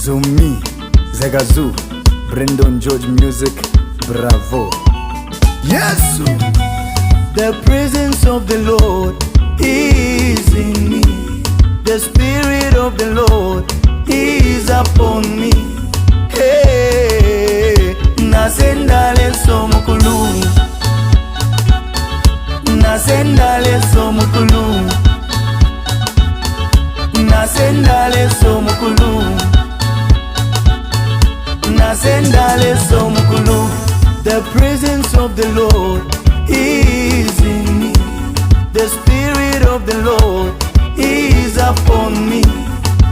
Zumi, Zagazu, Brendan George Music, bravo. Yes, The presence of the Lord is in me. The Spirit of the Lord is upon me. Hey, nasendale somukulu, nasendale somukulu, nasendale somukulu, nasendale somukulu. The presence of the Lord is in me. The Spirit of the Lord is upon me.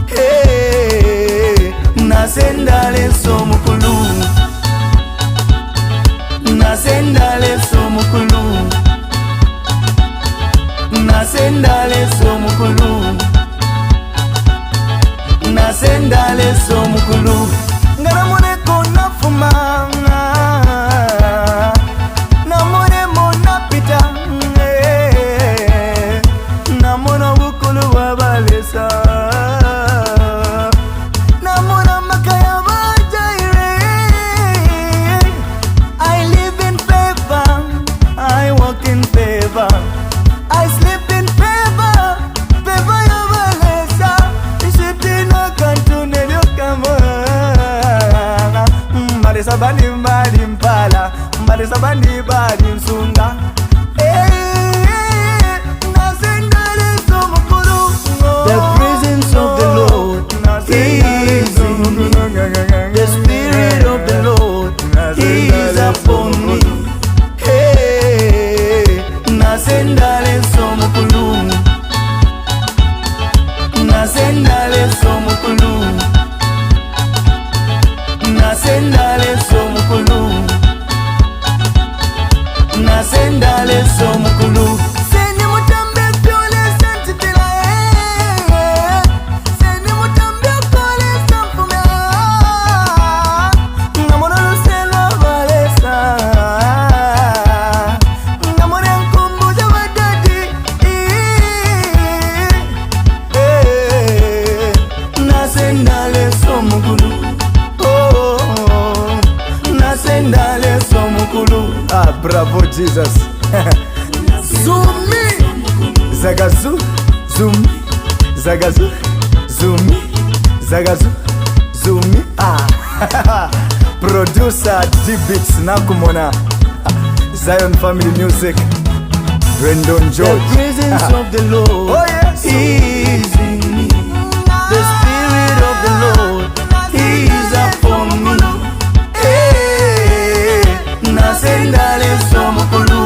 Hey, nasendale somukulu, nasendale somukulu, nasendale somukulu, nasendale somukulu. Ngaramone kona fumanga, namone mona pita, namona bukulu wabalesa, namona makaya bajaire. I live in favor, I walk in favor, I sleep in favor, favor yabalesa. Ishitina kantune lyokama, mbali sabani mbali mpala, mbali sabani mbali msunga. The presence of the Lord is in me. The Spirit of the Lord is upon me. Hey, nasendale somukulu, nasendale somukulu, nasendale somukulu, nasendale somukulu. Seni mutambe pyole santitila, seni mutambe kole samfume, namona lusela valesa, namona nkumbuja wadadi. Nasendale somukulu, oh, nasendale somukulu. ah, bravo Jesus. Zumi, Zagazu, Zumi, Zagazu, Zumi, Zagazu, Zumi. Ah, producer D-Beats nakumona. Zion Family Music, Brendan George. The presence of the Lord Oh, yes. is in me. The Spirit of the Lord is upon me. Hey, nasendale somukulu,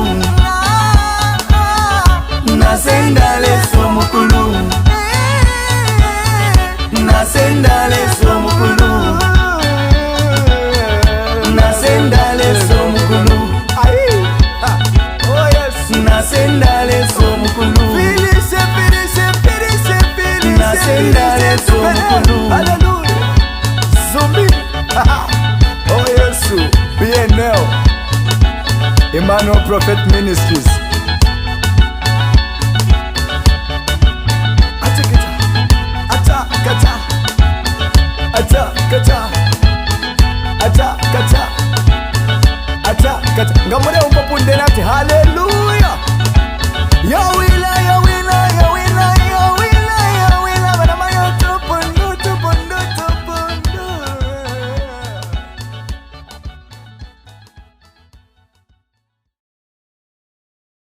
nasendale somukulu, nasendale somukulu, nasendale somukulu. Oh yes. Nasendale somukulu, Finish, nasendale somukulu. Hallelujah. Zumi. Oh yes. BNL, Emmanuel Prophet Ministries.